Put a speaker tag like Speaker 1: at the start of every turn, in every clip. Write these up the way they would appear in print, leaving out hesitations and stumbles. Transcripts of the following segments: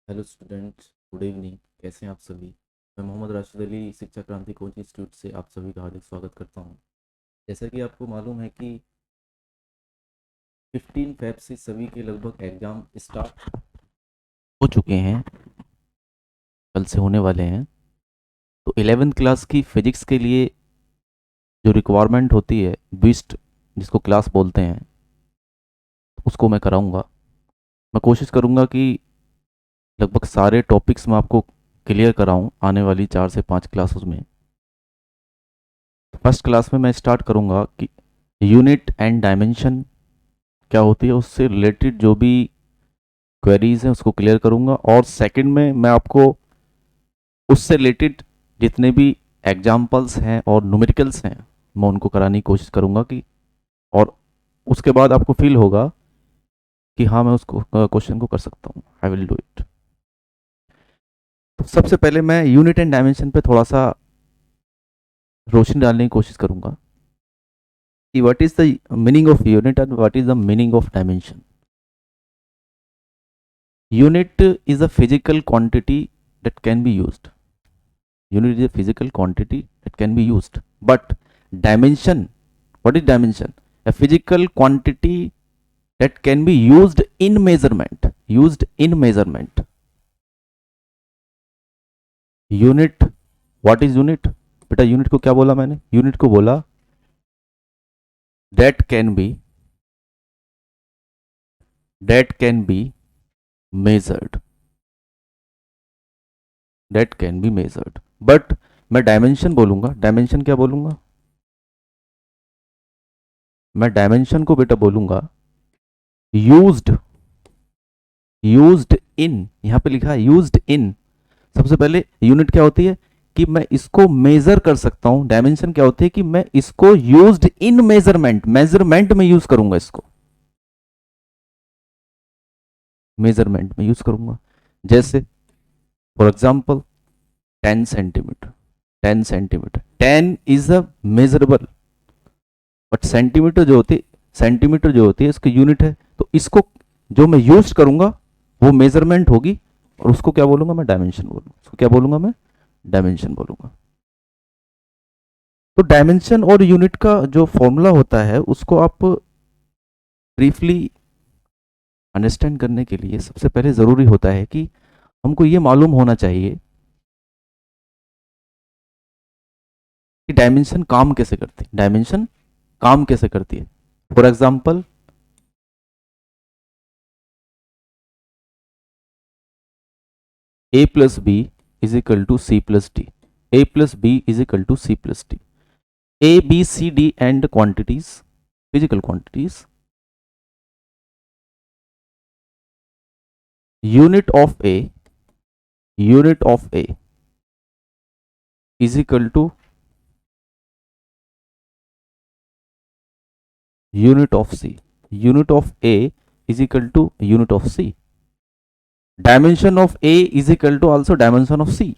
Speaker 1: Hello students, good evening. कैसे हैं आप सभी? मैं मोहम्मद राशिद अली शिक्षा क्रांति कोचिंग इंस्टीट्यूट से आप सभी का हार्दिक स्वागत करता हूं। जैसा कि आपको मालूम है कि 15 फेब से सभी के लगभग एग्ज़ाम स्टार्ट हो चुके हैं, कल से होने वाले हैं। तो 11th क्लास की फिजिक्स के लिए जो रिक्वायरमेंट होती है, बिस्ट जिसको क्लास बोलते हैं, उसको मैं कराऊंगा। मैं कोशिश करूंगा कि लगभग सारे टॉपिक्स मैं आपको क्लियर कराऊं आने वाली 4 से 5 क्लासेस में। फर्स्ट क्लास में मैं स्टार्ट करूंगा कि यूनिट एंड डायमेंशन क्या होती है, उससे रिलेटेड जो भी क्वेरीज हैं उसको क्लियर करूंगा। और सेकंड में मैं आपको उससे रिलेटेड जितने भी एग्जाम्पल्स हैं और न्यूमेरिकल्स हैं, मैं उनको कराने की कोशिश करूंगा कि, और उसके बाद आपको फील होगा कि हाँ, मैं उसको क्वेश्चन को कर सकता हूँ। I will do it. तो सबसे पहले मैं यूनिट एंड डायमेंशन पे थोड़ा सा रोशनी डालने की कोशिश करूंगा कि what is the meaning of unit and what is the meaning of dimension. Unit is a physical quantity that can be used. Unit is a physical quantity that can be used. But dimension, what is dimension? A physical quantity that can be used in measurement. Used in measurement. Unit, what is unit? बेटा unit को क्या बोला मैंने? Unit को बोला that can be measured. That can be measured. But मैं dimension बोलूंगा। Dimension क्या बोलूंगा? मैं डायमेंशन को बेटा बोलूंगा यूज्ड। यूज्ड इन, यहां पे लिखा है यूज्ड इन। सबसे पहले यूनिट क्या होती है कि मैं इसको मेजर कर सकता हूं। डायमेंशन क्या होती है कि मैं इसको यूज्ड इन मेजरमेंट, मेजरमेंट में यूज करूंगा, इसको मेजरमेंट में यूज करूंगा। जैसे for example 10 centimetre. 10 centimetre, 10 is a measurable, but centimetre जो होती है इसकी यूनिट है। तो इसको जो मैं यूज करूंगा वो मेजरमेंट होगी, और उसको क्या बोलूंगा मैं? डायमेंशन बोलूंगा। उसको क्या बोलूंगा मैं? डायमेंशन बोलूंगा। तो डायमेंशन और यूनिट का जो फॉर्मूला होता है उसको आप ब्रीफली अंडरस्टैंड करने के लिए सबसे पहले ज़रूरी होता है कि हमको ये मालूम होना चाहिए कि डायमेंशन काम कैसे करती है। डायमेंशन काम कैसे करती है? For example a plus B is equal to C plus D. a plus B is equal to C plus D. a b c d and quantities, physical quantities. Unit of a, unit of a is equal to unit of C. Unit of A is equal to unit of C. Dimension of A is equal to also dimension of C.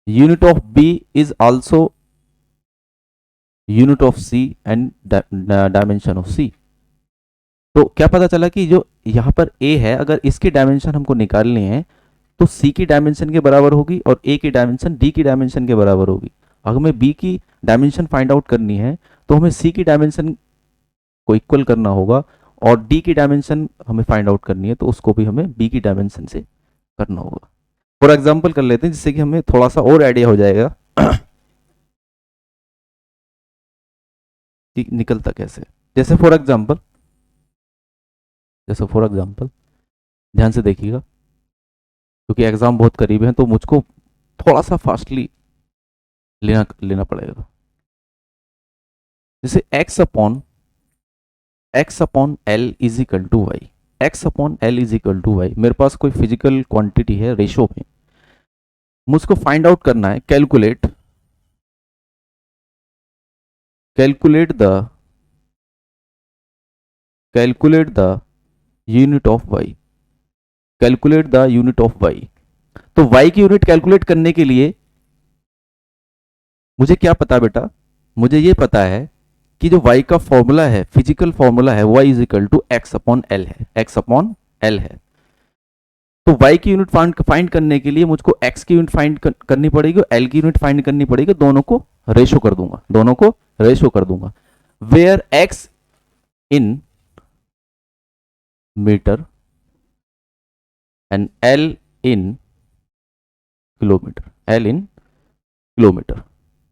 Speaker 1: Unit of B is also unit of C and dimension of C. तो क्या पता चला कि जो यहाँ पर A है, अगर इसकी डायमेंशन हमको निकालनी है तो C की डायमेंशन के बराबर होगी और A की डायमेंशन D की डायमेंशन के बराबर होगी। अगर हमें B की डायमेंशन फाइंड आउट करनी है तो हमें C की डायमेंशन को इक्वल करना होगा, और डी की डायमेंशन हमें फाइंड आउट करनी है तो उसको भी हमें बी की डायमेंशन से करना होगा। फॉर एग्जांपल कर लेते हैं जिससे कि हमें थोड़ा सा और आइडिया हो जाएगा कि निकलता कैसे। जैसे फॉर एग्जांपल, ध्यान से देखिएगा क्योंकि एग्जाम बहुत करीब है तो मुझको थोड़ा सा फास्टली लेना पड़ेगा। जैसे X upon L is equal to Y. X upon L is equal to Y, मेरे पास कोई फिजिकल क्वांटिटी है रेशो में, मुझको फाइंड आउट करना है। Calculate the unit of Y. Calculate the unit of Y. तो वाई की यूनिट कैलकुलेट करने के लिए मुझे क्या पता बेटा? मुझे ये पता है कि जो वाई का फॉर्मूला है, फिजिकल फॉर्मूला है, Y is equal to X upon L है। एक्स अपॉन एल है। तो y की यूनिट फाइंड करने के लिए मुझको x की यूनिट फाइंड करनी पड़ेगी और l की यूनिट फाइंड करनी पड़ेगी, दोनों को रेशो कर दूंगा, दोनों को रेशो कर दूंगा, where x in metre and l in kilometre, l in kilometre.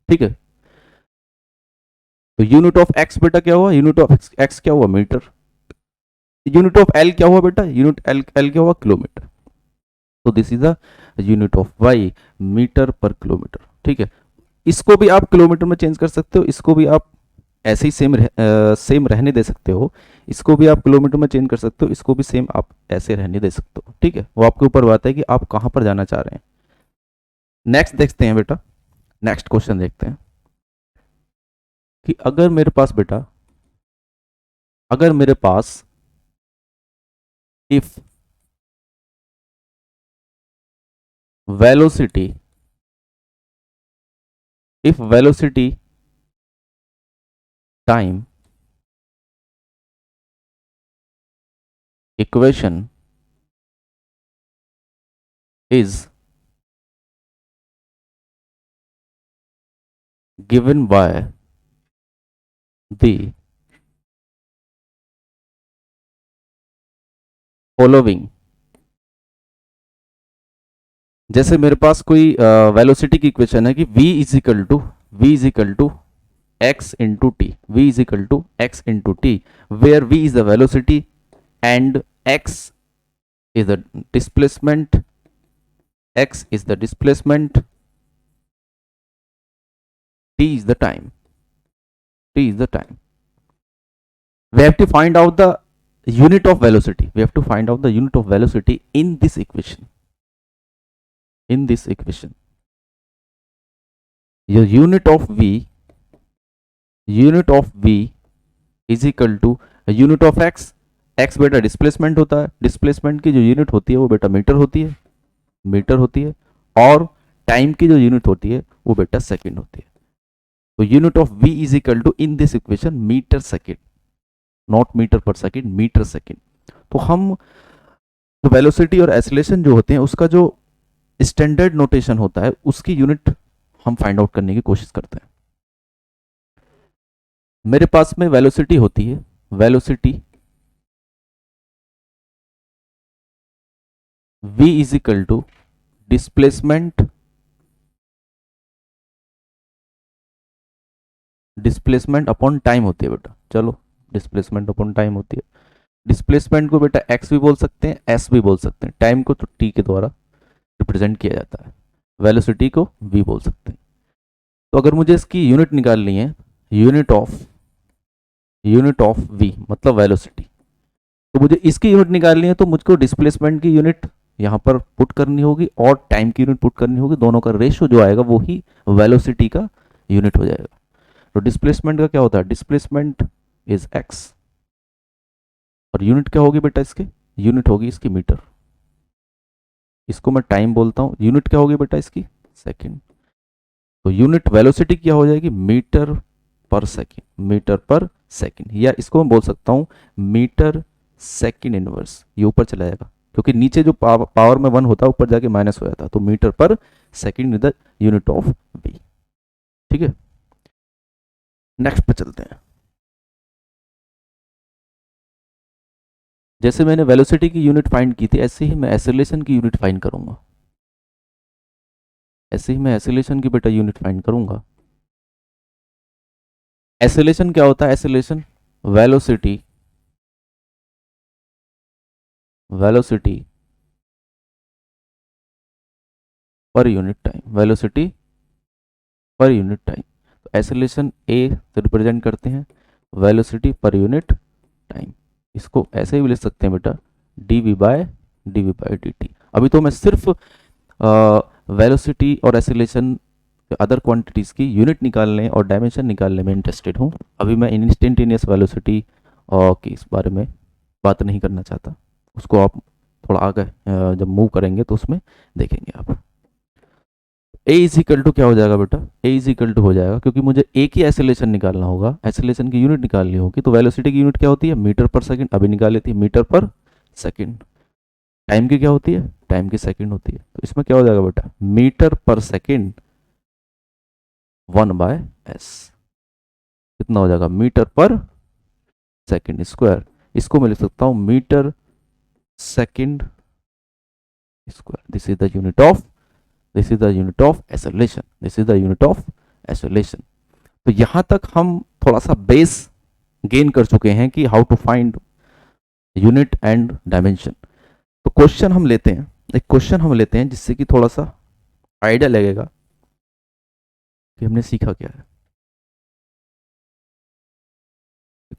Speaker 1: ठीक है, तो यूनिट ऑफ x बेटा क्या हुआ, यूनिट ऑफ x क्या हुआ, मीटर। यूनिट ऑफ l क्या हुआ बेटा, यूनिट l क्या हुआ, किलोमीटर। तो this is the unit of y, metre per kilometre. ठीक है, इसको भी आप किलोमीटर में चेंज कर सकते हो, इसको भी आप ऐसे ही सेम रहने दे सकते हो, इसको भी आप किलोमीटर में चेंज कर सकते हो, इसको भी सेम आप ऐसे रहने दे सकते हो। ठीक है, वो आपके ऊपर बात है कि आप कहां पर जाना चाह रहे हैं। नेक्स्ट देखते हैं बेटा, नेक्स्ट क्वेश्चन देखते हैं कि अगर मेरे पास बेटा, अगर मेरे पास if velocity, if velocity time equation is given by the following, जैसे मेरे पास कोई वेलोसिटी की इक्वेशन है कि v is equal to x into T, v is equal to x into T, where v is the velocity and x is the displacement, x is the displacement, t is the time, t is the time. We have to find out the unit of velocity, we have to find out the unit of velocity in this equation, in this equation. Your unit of v is equal to unit of x, x बेटा displacement होता है, displacement की जो unit होती है वो बेटा metre होती है, मीटर होती है, और टाइम की जो यूनिट होती है वो बेटा सेकंड होती है। तो unit of v is equal to in this equation metre second, not metre per second, metre second. तो हम तो वेलोसिटी और एक्सेलरेशन जो होते हैं उसका जो स्टैंडर्ड नोटेशन होता है उसकी यूनिट हम फाइंड आउट करने की कोशिश करते हैं। मेरे पास में वेलोसिटी होती है, velocity v is equal to displacement, displacement upon time होती है बेटा, चलो डिस्प्लेसमेंट अपॉन टाइम होती है। डिस्प्लेसमेंट को बेटा x भी बोल सकते हैं, s भी बोल सकते हैं, टाइम को तो t के द्वारा रिप्रेजेंट किया जाता है, वेलोसिटी को v बोल सकते हैं। तो अगर मुझे इसकी यूनिट निकालनी है, यूनिट ऑफ v मतलब वेलोसिटी, तो मुझे इसकी यूनिट निकालनी है तो मुझको डिस्प्लेसमेंट की यूनिट यहाँ पर पुट करनी होगी और टाइम की यूनिट पुट करनी होगी, दोनों का रेशियो जो आएगा वो ही वेलोसिटी का यूनिट हो जाएगा। तो डिस्प्लेसमेंट का क्या होता है, डिस्प्लेसमेंट इज x, और यूनिट क्या होगी बेटा इसके, यूनिट होगी इसकी मीटर, इसको मैं टाइम बोलता हूँ, यूनिट क्या होगी बेटा इसकी सेकंड। तो यूनिट वेलोसिटी क्या हो जाएगी, metre per second, metre per second, या इसको मैं बोल सकता हूँ मीटर सेकंड इनवर्स, ये ऊपर चला जाएगा क्योंकि नीचे जो पावर में 1 होता है ऊपर जाके माइनस हो जाता है, तो metre per second is the unit of v। ठीक है, नेक्स्ट पे चलते हैं। जैसे मैंने वेलोसिटी की यूनिट फाइंड की थी ऐसे ही मैं एक्सेलरेशन की यूनिट फाइंड करूंगा, ऐसे ही मैं एक्सेलरेशन की बेटा यूनिट फाइंड करूंगा। एक्सेलरेशन क्या होता है, एक्सेलरेशन वेलोसिटी पर यूनिट टाइम, वेलोसिटी पर यूनिट टाइम। तो एक्सेलरेशन a से रिप्रेजेंट करते हैं वेलोसिटी पर यूनिट टाइम, इसको ऐसे भी लिख सकते हैं बेटा dv बाय dt। अभी तो मैं सिर्फ वेलोसिटी और एक्सेलरेशन अदर क्वांटिटीज़ की यूनिट निकालने और डायमेंशन निकालने में इंटरेस्टेड हूँ, अभी मैं इंस्टेंटेनियस वेलोसिटी की इस बारे में बात नहीं करना चाहता, उसको आप थोड़ा आगे जब मूव करेंगे तो उसमें देखेंगे आप। a इज इक्वल टू क्या हो जाएगा बेटा, a इज इक्वल टू हो जाएगा क्योंकि मुझे a की एक्सेलरेशन निकालना होगा, एक्सेलरेशन की यूनिट निकालनी होगी, तो वेलोसिटी की यूनिट क्या होती है मीटर पर सेकंड, अभी निकाल लेती है मीटर पर सेकंड। टाइम की क्या होती है, टाइम की सेकंड होती है, तो इसमें क्या हो जाएगा बेटा, मीटर पर सेकंड 1/s, कितना हो जाएगा, मीटर पर सेकंड स्क्वायर। इसको मैं लिख सकता हूं metre second square. This is the unit of, this is the unit of acceleration, this is the unit of acceleration. तो यहां तक हम थोड़ा सा बेस गेन कर चुके हैं कि how to find unit and dimension. तो क्वेश्चन हम लेते हैं, एक क्वेश्चन हम लेते हैं जिससे कि थोड़ा सा आइडिया लगेगा कि हमने सीखा क्या है।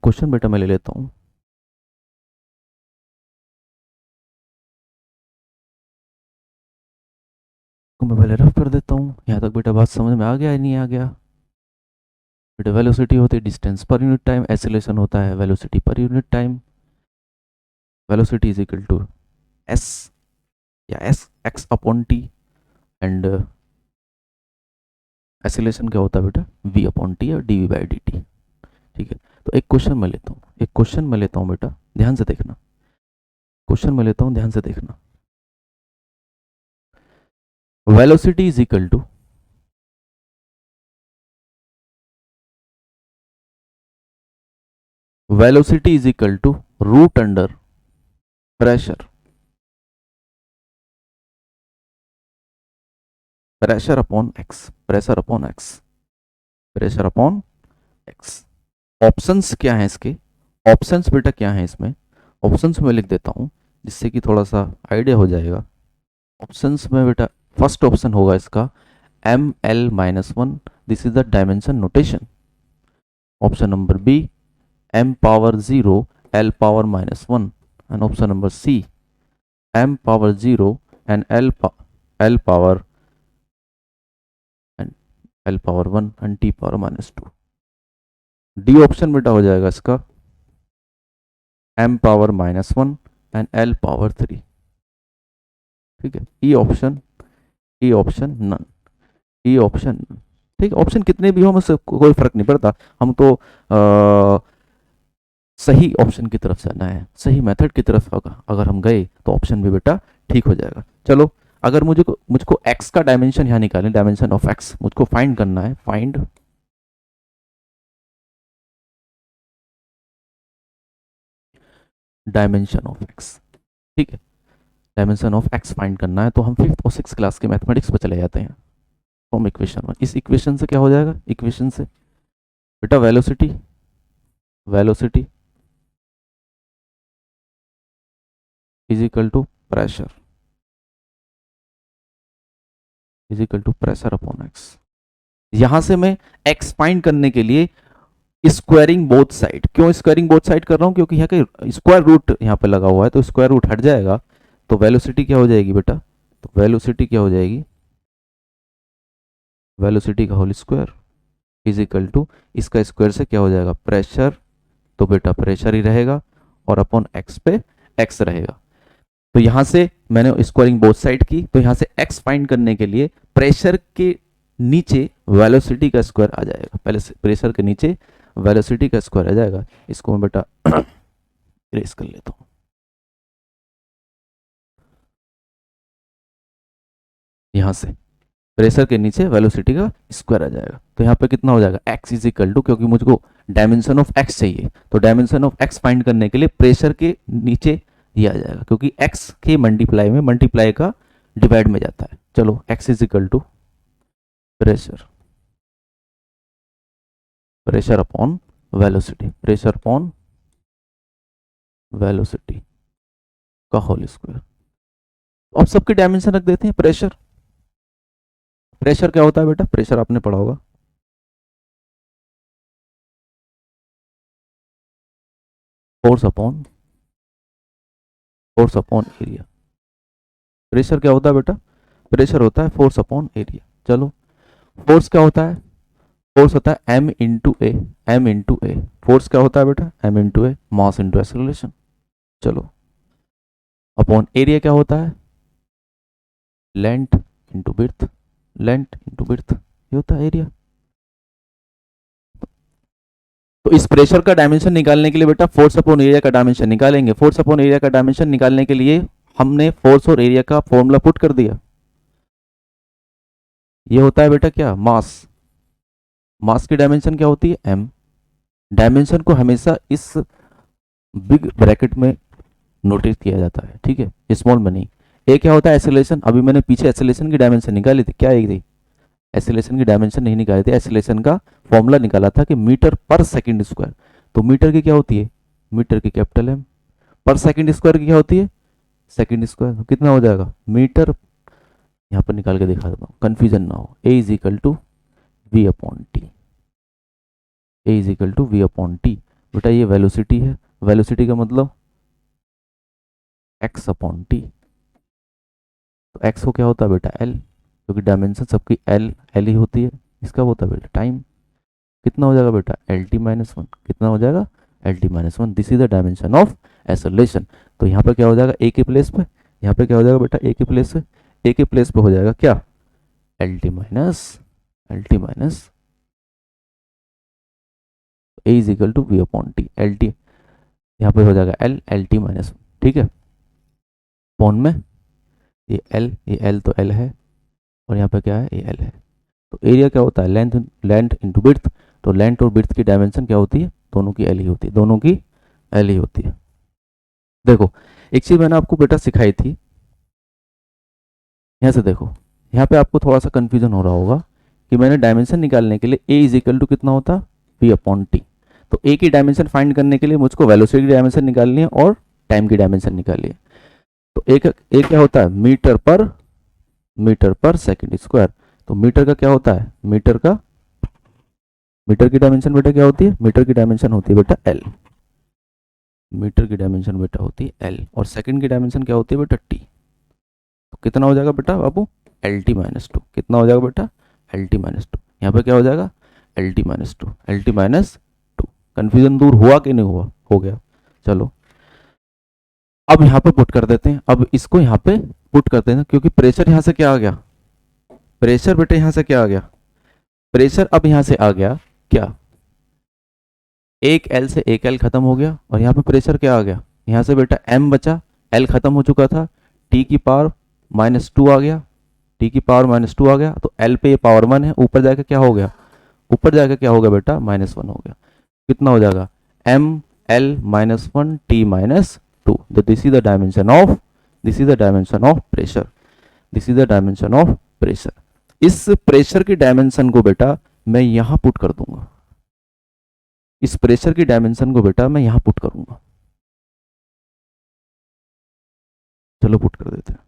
Speaker 1: क्वेश्चन बेटा मैं ले लेता हूं, तो मैं पहले रफ कर देता हूं। यहां तक बेटा बात समझ में आ गया या नहीं आ गया बेटा? वेलोसिटी होती है डिस्टेंस पर यूनिट टाइम, एक्सेलरेशन होता है वेलोसिटी पर unit time. Velocity is equal to s या s x upon t, and acceleration क्या होता है बेटा, v अपॉन टी और डी बाई डी टी। ठीक है, तो एक क्वेश्चन मैं लेता हूँ, एक क्वेश्चन मैं लेता हूँ बेटा, ध्यान से देखना, क्वेश्चन मैं लेता हूँ, ध्यान से देखना। Velocity is equal to, velocity is equal to root under pressure, pressure upon x, pressure upon x, pressure upon x. Options क्या हैं इसके, ऑप्शंस बेटा क्या हैं इसमें, ऑप्शंस में लिख देता हूं जिससे कि थोड़ा सा आइडिया हो जाएगा। ऑप्शंस में बेटा फर्स्ट ऑप्शन होगा इसका ml-1, this is the dimension notation. Option number B m power 0 l power -1, and option number C m power 0 and l power and l power 1 and t power -2। D option बेटा हो जाएगा इसका m power -1 and l power 3। ठीक है, E option, E option none, E option none. ठीक है, option कितने भी हो मुझसे कोई फर्क नहीं पड़ता, हम तो सही ऑप्शन की तरफ जाना है, सही मेथड की तरफ अगर हम गए तो ऑप्शन भी बेटा ठीक हो जाएगा। चलो, अगर मुझको x का डायमेंशन यहाँ निकालें, डायमेंशन ऑफ x मुझको फाइंड करना है, फाइंड डायमेंशन ऑफ x। ठीक है, डायमेंशन ऑफ x फाइंड करना है, तो हम 5th और 6th क्लास के मैथमेटिक्स पर चले जाते हैं। फ्रॉम इक्वेशन 1, इस इक्वेशन से क्या हो जाएगा, इक्वेशन से बेटा velocity, velocity is equal to pressure, is equal to pressure upon x. यहां से मैं एक्स फाइंड करने के लिए स्क्वायरिंग बोथ साइड, क्यों स्क्वायरिंग बोथ साइड कर रहा हूं, क्योंकि यहाँ के स्क्वायर रूट यहाँ पे लगा हुआ है, तो स्क्वायर रूट हट जाएगा, तो वेलोसिटी क्या हो जाएगी बेटा, तो वेलोसिटी क्या हो जाएगी, वेलोसिटी का whole square is equal to, इसका स्क्वायर से क्या हो जाएगा, प्रेशर, तो बेटा प्रेशर ही रहेगा, और अपॉन एक्स पे एक्स रहेगा। तो यहां से मैंने स्क्वायरिंग बोथ साइड की, तो यहां से एक्स फाइंड करने के लिए प्रेशर के नीचे वेलोसिटी का स्क्वायर आ जाएगा, पहले से प्रेशर के नीचे वेलोसिटी का स्क्वायर आ जाएगा। इसको मैं बेटा इरेज कर लेता हूं, यहां से प्रेशर के नीचे वेलोसिटी का स्क्वायर आ जाएगा, तो यहाँ पे कितना हो जाएगा, x इज इक्वल टू, क्योंकि मुझको डायमेंशन ऑफ x चाहिए, तो डायमेंशन ऑफ x फाइंड करने के लिए प्रेशर के नीचे ये आ जाएगा, क्योंकि x के मल्टीप्लाई में मल्टीप्लाई का डिवाइड में जाता है। चलो, x is equal to pressure, pressure upon velocity, pressure upon velocity का होल स्क्वायर। अब सबके डायमेंशन रख देते हैं। प्रेशर, प्रेशर क्या होता है बेटा, प्रेशर आपने पढ़ा होगा, force upon, force upon area. Pressure क्या होता है बेटा, प्रेशर होता है फोर्स अपॉन एरिया। चलो, फोर्स क्या होता है, फोर्स होता है m इंटू ए, m इंटू ए। फोर्स क्या होता है बेटा, m इंटू ए, मास इंटू एक्सेलरेशन। चलो, अपॉन एरिया क्या होता है, length into width, length into width, ये होता है एरिया। तो इस प्रेशर का डायमेंशन निकालने के लिए बेटा फोर्स अपॉन एरिया का डायमेंशन निकालेंगे। फोर्स अपॉन एरिया का डायमेंशन निकालने के लिए हमने फोर्स और एरिया का फॉर्मूला पुट कर दिया। ये होता है बेटा क्या, मास। मास की डायमेंशन क्या होती है, m। डायमेंशन को हमेशा इस बिग ब्रैकेट में नोटिस किया जाता है, ठीक है, स्मॉल में नहीं। ए क्या होता है, एक्सेलरेशन। अभी मैंने पीछे एक्सेलरेशन की डायमेंशन निकाली थी, क्या एक थी, एक्सेलरेशन की डायमेंशन नहीं निकाली थी, एक्सेलरेशन का फॉर्मूला निकाला था कि मीटर पर सेकंड स्क्वायर। तो मीटर की क्या होती है, मीटर की कैपिटल एम, पर सेकंड स्क्वायर की क्या होती है, सेकंड स्क्वायर। तो कितना हो जाएगा मीटर, यहाँ पर निकाल के दिखा देता हूँ, कंफ्यूजन ना हो। A is equal to v upon t, a is equal to v upon t. बेटा ये वेलोसिटी है, वेलोसिटी का मतलब एक्स अपॉन टी। तो एक्स को क्या होता है बेटा एल, क्योंकि डायमेंशन सबकी एल एल ही होती है। इसका होता है बेटा टाइम। कितना हो जाएगा बेटा एल टी माइनस वन, कितना हो जाएगा L T minus one. This is the dimension of acceleration. तो यहाँ पर क्या हो जाएगा ए के प्लेस पे, यहाँ पे क्या हो जाएगा बेटा ए के प्लेस पे, ए के प्लेस पे हो जाएगा क्या L T minus, L T minus a is equal to v upon t. L T यहाँ पे हो जाएगा एल, एल टी माइनस, ठीक है, पॉन में ये एल तो एल है, और यहाँ पे क्या है ये एल है। तो एरिया क्या होता है, लेंथ, लेंथ इंटू विड्थ। तो लेंथ और विड्थ की डायमेंशन क्या होती है, दोनों की एल ही होती है, दोनों की एल ही होती है। देखो एक चीज मैंने आपको बेटा सिखाई थी, यहाँ से देखो, यहाँ पे आपको थोड़ा सा कंफ्यूजन हो रहा होगा कि मैंने डायमेंशन निकालने के लिए ए इज इक्वल टू कितना होता वी अपॉन टी। तो ए की डायमेंशन फाइंड करने के लिए मुझको वेलोसिटी की डायमेंशन निकालनी है और टाइम की डायमेंशन निकालनी है। तो ए क्या होता है मीटर पर सेकंड स्क्वायर। तो मीटर का क्या होता है, मीटर की डायमेंशन बेटा क्या होती है, मीटर की डायमेंशन होती है बेटा एल, मीटर की डायमेंशन बेटा होती है एल, और सेकंड की डायमेंशन क्या होती है बेटा टी। तो कितना हो जाएगा बेटा बाबू एल टी माइनस टू, कितना हो जाएगा बेटा एल टी माइनस टू। यहाँ पे क्या हो जाएगा L T minus two, L T minus to. Confusion दूर हुआ कि नहीं हुआ, हो गया। चलो अब यहाँ पे पुट कर देते हैं, अब इसको यहाँ पे पुट करते हैं, क्योंकि प्रेशर यहाँ से क्या आ गया, प्रेशर बेटे यहाँ से क्या आ गया, प्रेशर अब यहाँ से आ गया क्या, एक एल से एक एल खत्म हो गया, और यहाँ पे प्रेशर क्या आ गया, यहाँ से बेटा एम बचा, एल खत्म हो चुका था, टी की पावर माइनस टू आ गया, टी की पावर माइनस टू आ गया। तो एल पे ये पावर वन है, ऊपर जाके क्या हो गया, ऊपर जाके क्या हो गया बेटा माइनस वन हो गया। कितना हो जाएगा M L minus one T minus two. This is the dimension of, this is the dimension of pressure, this is the dimension of pressure. इस प्रेशर की डायमेंशन को बेटा मैं यहां पुट कर दूंगा, इस प्रेशर की डायमेंशन को बेटा मैं यहां पुट करूंगा। चलो पुट कर देते हैं,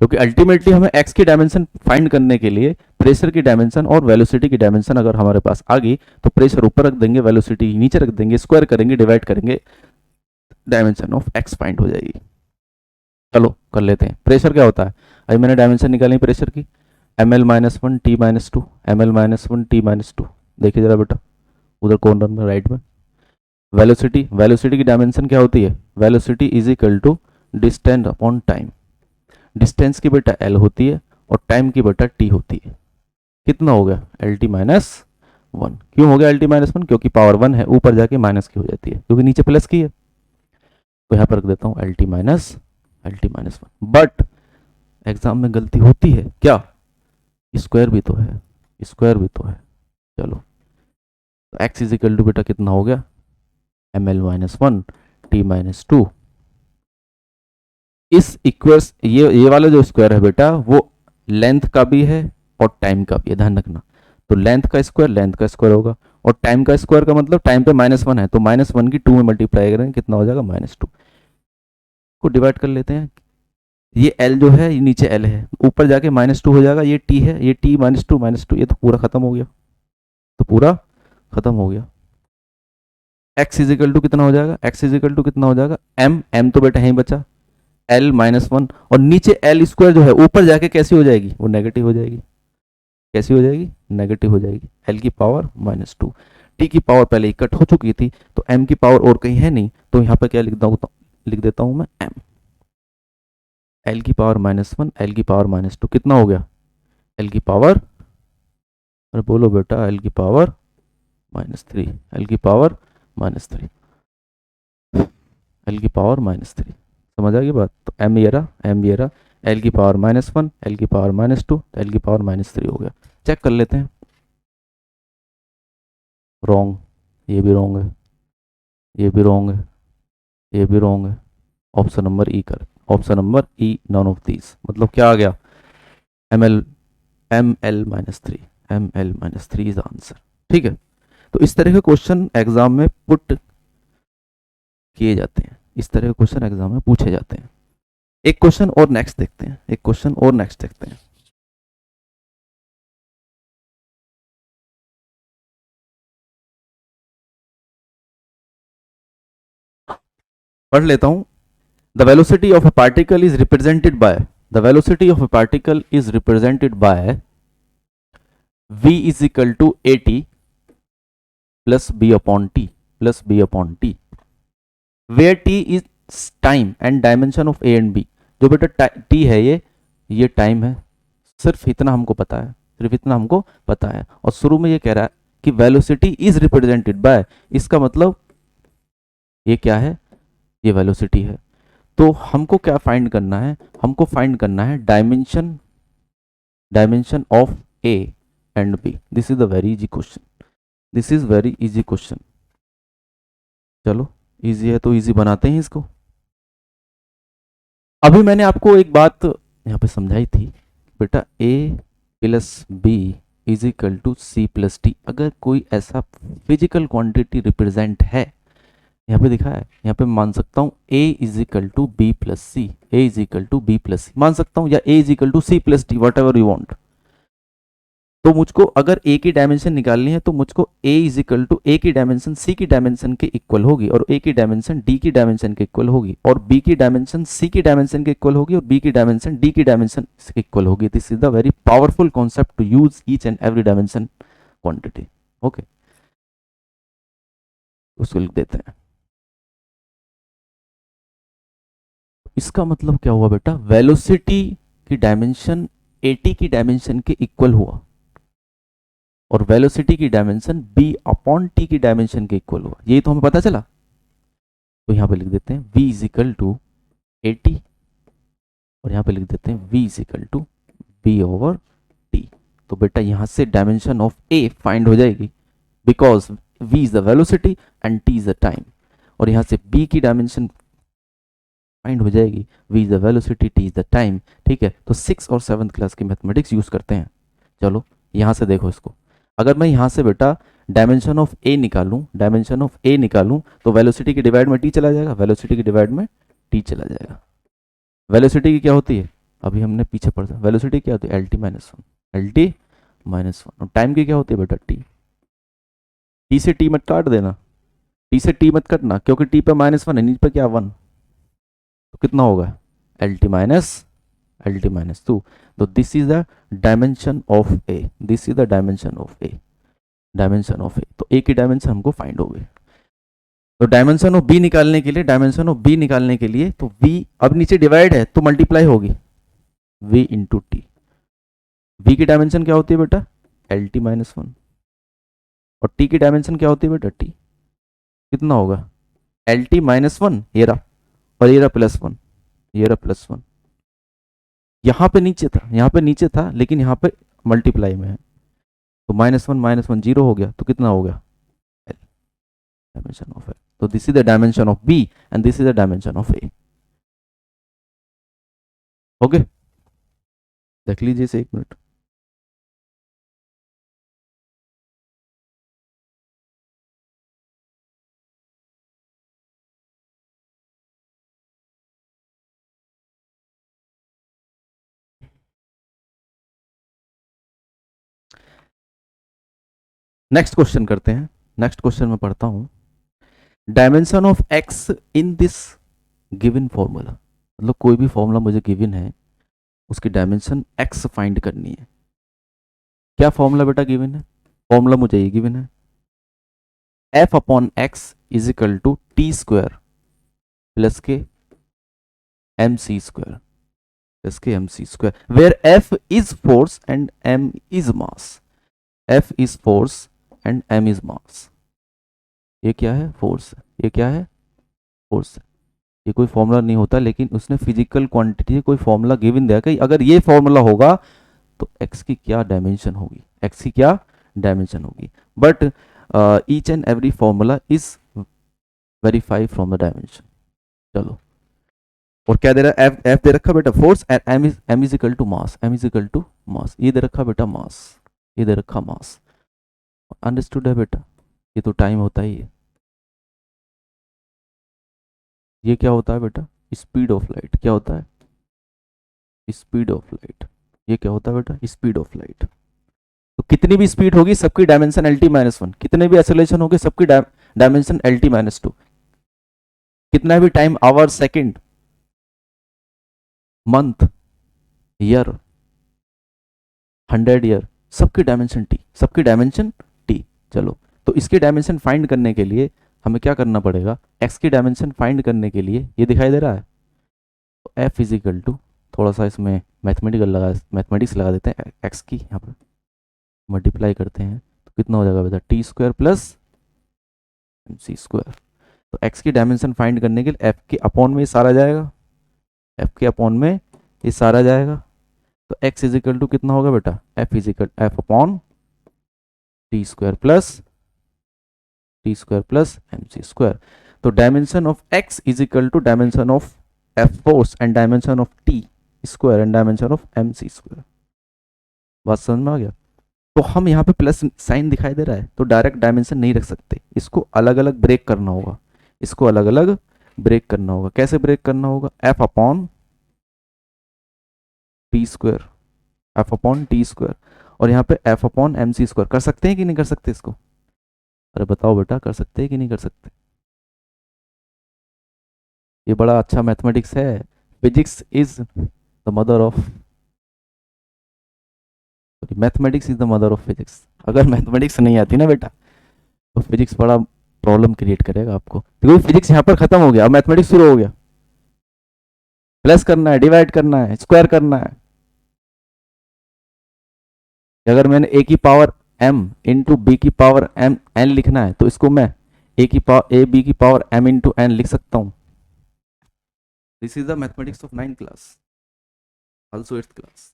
Speaker 1: क्योंकि अल्टीमेटली हमें एक्स की डायमेंशन फाइंड करने के लिए प्रेशर की डायमेंशन और वेलोसिटी की डायमेंशन अगर हमारे पास आ गई, तो प्रेशर ऊपर रख देंगे, वेलोसिटी नीचे रख देंगे, स्क्वायर करेंगे, डिवाइड करेंगे, डायमेंशन ऑफ एक्स फाइंड हो जाएगी। चलो कर लेते हैं। प्रेशर क्या होता है, अभी मैंने डायमेंशन निकाली प्रेशर की, M L minus one T minus two, M L minus one T minus two. देखिए जरा बेटा उधर कॉर्नर में राइट में, वेलोसिटी, वेलोसिटी की डायमेंशन क्या होती है, velocity is equal to distance upon time. Distance की बेटा एल होती है और टाइम की बेटा टी होती है। कितना हो गया एल टी माइनस वन। क्यों हो गया एल टी माइनस वन, क्योंकि पावर वन है, ऊपर जाके माइनस की हो जाती है, क्योंकि नीचे प्लस की है। तो यहाँ पर रख देता हूँ L T minus one. But exam में गलती होती है क्या, स्क्वायर भी तो है, स्क्वायर भी तो है। चलो तो एक्स इज इक्वल टू बेटा कितना हो गया M L minus one T minus two. इस इक्वेश ये वाला जो स्क्वायर है बेटा वो लेंथ का भी है और टाइम का भी है, ध्यान रखना। तो लेंथ का स्क्वायर होगा, और टाइम का स्क्वायर का मतलब टाइम पे माइनस वन है, तो माइनस वन की टू में मल्टीप्लाई करेंगे, कितना हो जाएगा माइनस टू। को डिवाइड कर लेते हैं, ये एल जो है ये नीचे एल है, ऊपर जाके माइनस टू हो जाएगा, ये टी है, ये टी माइनस टू, ये तो पूरा खत्म हो गया, तो पूरा खत्म हो गया। एक्स इजिकल टू कितना हो जाएगा, एक्स इजिकल टू कितना हो जाएगा एम, एम तो बेटा यहीं बचा, एल माइनस वन, और नीचे एल स्क्वायर जो है ऊपर जाके कैसी हो जाएगी, वो नेगेटिव हो जाएगी। कैसी हो जाएगी, नेगेटिव हो जाएगी, एल की पावर माइनस टू। टी की पावर पहले ही कट हो चुकी थी, तो एम की पावर और कहीं है नहीं, तो यहाँ पे क्या लिख देता हूँ मैं एम, एल की पावर माइनस वन, एल की पावर माइनस टू, कितना हो गया एल की पावर, अरे बोलो बेटा एल की पावर माइनस थ्री, एल की पावर माइनस थ्री, एल की पावर -3। समझ आ गई बात? तो एम ये रहा, एल की पावर -1, एल की पावर -2, एल की पावर -3 हो गया। चेक कर लेते हैं। रॉन्ग, ये भी रॉन्ग है, ये भी रॉन्ग है, ये भी रॉन्ग है। ऑप्शन नंबर ई कर, option number E, none of these. मतलब क्या आ गया? M L -3, M L -3 is answer. ठीक है, तो इस तरह के क्वेश्चन एग्जाम में पुट किए जाते हैं, इस तरह के क्वेश्चन एग्जाम में पूछे जाते हैं। एक क्वेश्चन और नेक्स्ट देखते हैं, एक क्वेश्चन और नेक्स्ट देखते हैं। पढ़ लेता हूं। The velocity of a particle is represented by, the velocity of a particle is represented by v is equal to a t plus b upon t, plus b upon t, where t is time and dimension of a and b. जो बेटा T है ये time है, सिर्फ इतना हमको पता है, सिर्फ इतना हमको पता है। और शुरू में ये कह रहा है कि वेलोसिटी इज रिप्रेजेंटेड बाय, इसका मतलब ये क्या है? ये वेलोसिटी है। तो हमको क्या फाइंड करना है? हमको फाइंड करना है dimension, dimension of a and b. This is the very easy question, this is very easy question. चलो इजी है तो इजी बनाते हैं इसको। अभी मैंने आपको एक बात यहाँ पे समझाई थी, बेटा a plus B is equal to C plus t. अगर कोई ऐसा फिजिकल क्वांटिटी रिप्रेजेंट है, यहाँ पे दिखा है, यहाँ पे मान सकता हूँ a is equal to b plus c, a is equal to b plus c मान सकता हूँ, या a is equal to C plus t, whatever you want. तो मुझको अगर ए की डायमेंशन निकालनी है तो मुझको ए इज इक्वल टू ए की डायमेंशन सी की डायमेंशन के इक्वल होगी, और ए की डायमेंशन डी की डायमेंशन के इक्वल होगी, और बी की डायमेंशन सी की डायमेंशन के इक्वल होगी, और बी की डायमेंशन डी की डायमेंशन के इक्वल होगी। This is the very powerful concept to use each and every dimension quantity. Okay, उसको लिख देते हैं। इसका मतलब क्या हुआ बेटा? वेलोसिटी की डायमेंशन एटी की डायमेंशन के इक्वल हुआ, और वेलोसिटी की डायमेंशन b अपॉन टी की डायमेंशन के इक्वल हुआ। यही तो हमें पता चला। तो यहां पे लिख देते हैं v is equal to a t, और यहां पे लिख देते हैं v is equal to b over t. तो बेटा यहां से डायमेंशन ऑफ a फाइंड हो जाएगी, because v is the velocity and t is the time. और यहां से b की डायमेंशन फाइंड हो जाएगी, v is the velocity, t is the time. ठीक है, तो 6 और 7th क्लास की मैथमेटिक्स यूज करते हैं। चलो यहां से देखो इसको, अगर मैं यहां से बेटा डायमेंशन ऑफ ए निकालूं, डायमेंशन ऑफ ए निकालूं, तो वेलोसिटी की डिवाइड में टी चला जाएगा, वेलोसिटी की डिवाइड में टी चला जाएगा। वेलोसिटी की क्या होती है? अभी हमने पीछे पढ़ा, वेलोसिटी क्या होती है? L T minus one, L T minus one. और टाइम की क्या होती है बेटा? टी। टी से टी मत काट देना, टी से टी मत कटना, क्योंकि टी पे -1 है, नीचे पे क्या 1, तो कितना होगा? L T minus two. तो this is the dimension of a, this is the dimension of a, dimension of a. तो ए की डायमेंशन हमको फाइंड हो गई। तो डायमेंशन ऑफ बी निकालने के लिए, डायमेंशन ऑफ बी निकालने के लिए, तो बी अब नीचे डिवाइड है तो मल्टीप्लाई होगी v इंटू टी। v की डायमेंशन क्या होती है बेटा? L T minus one. और t की डायमेंशन क्या होती है बेटा? t। कितना होगा? एल टी -1, ये रहा, और ये रहा +1, ये रहा +1। यहाँ पे नीचे था, यहाँ पे नीचे था, लेकिन यहाँ पे मल्टीप्लाई में है, तो -1 0 हो गया, तो कितना हो गया? L, dimension of L। तो this is the dimension of B and this is the dimension of A। Okay, देख लीजिए इसे 1 मिनट। नेक्स्ट क्वेश्चन करते हैं। नेक्स्ट क्वेश्चन में पढ़ता हूं, dimension of x in this given formula. मतलब कोई भी फॉर्मूला मुझे गिवन है, उसकी डायमेंशन x फाइंड करनी है। क्या फॉर्मूला बेटा गिवन है? फॉर्मूला मुझे ये गिवन है, f upon x is equal to t square plus k m C square, plus k m C square, where f is force and m is mass. f is force and m is mass. ये क्या है? Force है। ये क्या है? Force है। ये कोई फॉर्मूला नहीं होता, लेकिन उसने फिजिकल क्वांटिटी कोई फॉर्मूला गिवन दिया कि अगर ये फॉर्मूला होगा तो एक्स की क्या डायमेंशन होगी, एक्स की क्या डायमेंशन होगी। But each and every formula is verify from the dimension. चलो, और क्या दे रहा है, एफ एफ दे रखा बेटा force, and M is equal to mass, M is equal to mass, ये दे रखा बेटा मास, ये दे रखा मास। अंडरस्टूड है बेटा, ये तो टाइम होता ही है। ये क्या होता है बेटा, स्पीड ऑफ लाइट, क्या होता है, स्पीड ऑफ लाइट। ये क्या होता है बेटा, स्पीड ऑफ लाइट। तो कितनी भी स्पीड होगी सबकी dimension L T minus one, कितने भी एक्सेलरेशन होगी सबकी dimension L T minus two. कितना भी time, hour, second, month, year, 100 year, सबकी डायमेंशन टी, सबकी डायमेंशन टी। चलो, तो इसकी डायमेंशन फाइंड करने के लिए हमें क्या करना पड़ेगा, एक्स की डायमेंशन फाइंड करने के लिए, ये दिखाई दे रहा है, तो एफ इजिकल टू, थोड़ा सा इसमें मैथमेटिक्स लगा देते हैं, एक्स की यहाँ पर मल्टीप्लाई करते हैं तो कितना हो जाएगा बेटा, T square plus M C square. तो एक्स की डायमेंशन फाइंड करने के लिए एफ के अपॉन में ये सारा जाएगा, एफ के अपॉन में ये सारा जाएगा, तो एक्स इजिकल टू कितना होगा बेटा, f is equal f upon T square plus M C square. तो dimension of x is equal to dimension of f force and dimension of t square and dimension of m C square. बात समझ में आ गया। तो हम यहाँ पे plus sign दिखाई दे रहा है तो डायरेक्ट डायमेंशन नहीं रख सकते, इसको अलग अलग ब्रेक करना होगा, इसको अलग अलग ब्रेक करना होगा। कैसे ब्रेक करना होगा, F upon T square, F upon T square, और यहाँ पे F upon M C square. कर सकते हैं कि नहीं कर सकते इसको, अरे बताओ बेटा, कर सकते हैं कि नहीं कर सकते। ये बड़ा अच्छा मैथमेटिक्स है, physics is the mother of, mathematics is the mother of physics. अगर मैथमेटिक्स नहीं आती ना बेटा तो फिजिक्स बड़ा प्रॉब्लम क्रिएट करेगा आपको। देखो फिजिक्स यहाँ पर खत्म हो गया, अब मैथमेटिक्स शुरू हो गया। प्लस करना है, डिवाइड करना है, स्क्वायर करना है। अगर मैंने ए की पावर m इंटू बी की पावर m n लिखना है तो इसको मैं ए की पावर ए बी की पावर m इंटू एन लिख सकता हूँ। This is the mathematics of 9th class, also 8th class.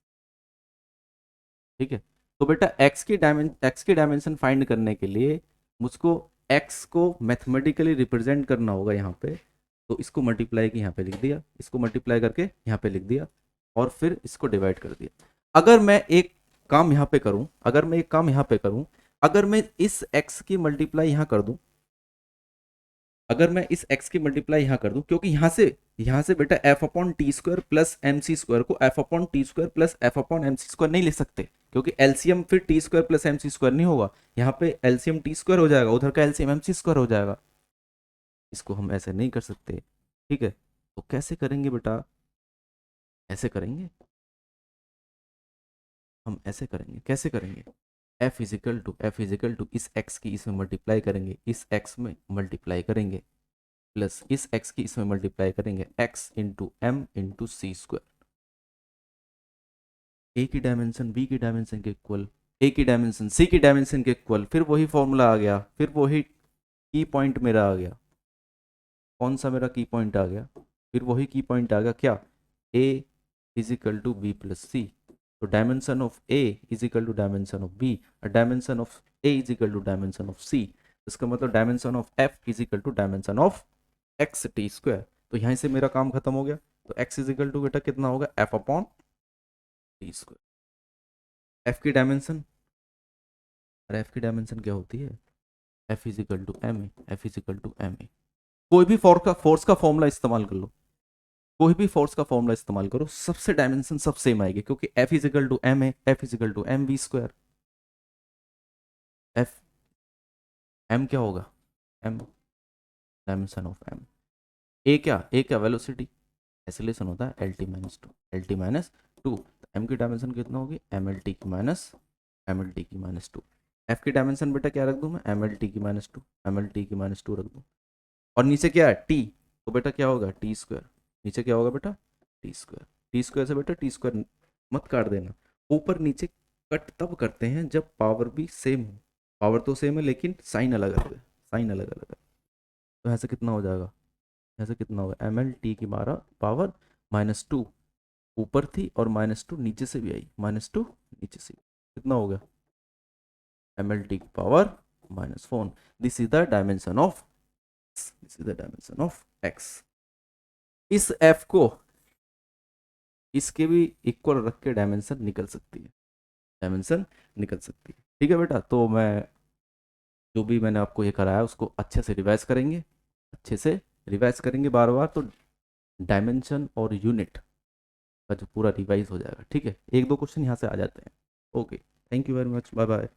Speaker 1: ठीक है, तो बेटा एक्स की डायमेंशन फाइंड करने के लिए मुझको एक्स को मैथमेटिकली रिप्रेजेंट करना होगा यहाँ पे। तो इसको मल्टीप्लाई की यहाँ पे लिख दिया, इसको मल्टीप्लाई करके यहाँ पे लिख दिया, और फिर इसको डिवाइड कर दिया। अगर मैं एक काम यहाँ पे करूँ, अगर मैं इस एक्स की मल्टीप्लाई यहाँ कर दूँ, अगर मैं इस x की मल्टीप्लाई यहाँ कर दूं, क्योंकि यहाँ से बेटा f upon T square plus M C square को f upon T square plus f upon M C square नहीं लिख सकते, क्योंकि एलसीएम फिर t square plus M C square नहीं होगा। यहाँ पे एलसीएम टी स्क्वायर हो जाएगा, उधर का एलसीएम एम सी स्क्वायर हो जाएगा। इसको हम ऐसे नहीं कर सकते। ठीक है, तो कैसे करेंगे बेटा, ऐसे करेंगे, हम ऐसे करेंगे, कैसे करेंगे, एफ इजिकल टू इस एक्स की इसमें मल्टीप्लाई करेंगे, इस एक्स में मल्टीप्लाई करेंगे, प्लस इस x की इसमें मल्टीप्लाई करेंगे, x इंटू एम इंटू सी स्क्वायर। ए की डायमेंशन बी की डायमेंशन के इक्वल, ए की डायमेंशन सी की डायमेंशन के इक्वल, फिर वही फॉर्मूला आ गया, फिर वही की पॉइंट मेरा आ गया। कौन सा मेरा की पॉइंट आ गया, फिर वही की पॉइंट आ गया, क्या, a is equal to b plus c. तो dimension of a is equal to dimension of b, dimension of a is equal to dimension of c। इसका मतलब dimension of f is equal to dimension of x t square. तो यहीं से मेरा काम खत्म हो गया। तो x इज इक्वल टू बेटा कितना होगा, f upon T square. f की डायमेंशन, अरे f की डायमेंशन क्या होती है, f is equal to M A, F is equal to M A. कोई भी फोर्स का फॉर्मूला इस्तेमाल कर लो, कोई भी फोर्स का फॉर्मूला इस्तेमाल करो, सबसे डायमेंशन सब सेम आएगी, क्योंकि f is equal to M A, F is equal to M V square. F M क्या होगा, M dimension of M, A क्या वेलोसिटी, एक्सेलरेशन होता है L T minus two, L T minus two. M की dimension कितना होगी, M L T की minus two. F की डायमेंशन बेटा क्या रख दूँ मैं, एम एल टी की minus two, M L T की माइनस टू रख दूँ, और नीचे क्या है टी, तो बेटा क्या होगा टी स्क्वायर, नीचे क्या होगा बेटा टी स्क्वायर। टी स्क्वायर से बेटा टी स्क्वायर मत काट देना, ऊपर नीचे कट तब करते हैं जब पावर भी सेम हो। पावर तो सेम है लेकिन साइन अलग अलग है, साइन अलग अलग है। तो ऐसे कितना हो जाएगा, यहाँ से कितना होगा, एम एल टी की पावर -2 ऊपर थी और -2 नीचे से भी आई, -2 नीचे से, कितना हो गया, एम एल टी की power -4। This is the dimension of, this is the dimension of x. इस एफ को इसके भी इक्वल रख के डायमेंशन निकल सकती है, डायमेंशन निकल सकती है। ठीक है बेटा, तो मैं जो भी मैंने आपको ये कराया उसको अच्छे से रिवाइज करेंगे, अच्छे से रिवाइज करेंगे बार बार, तो डायमेंशन और यूनिट का जो पूरा रिवाइज हो जाएगा। ठीक है, एक दो क्वेश्चन यहाँ से आ जाते हैं। Okay, thank you very much, bye bye.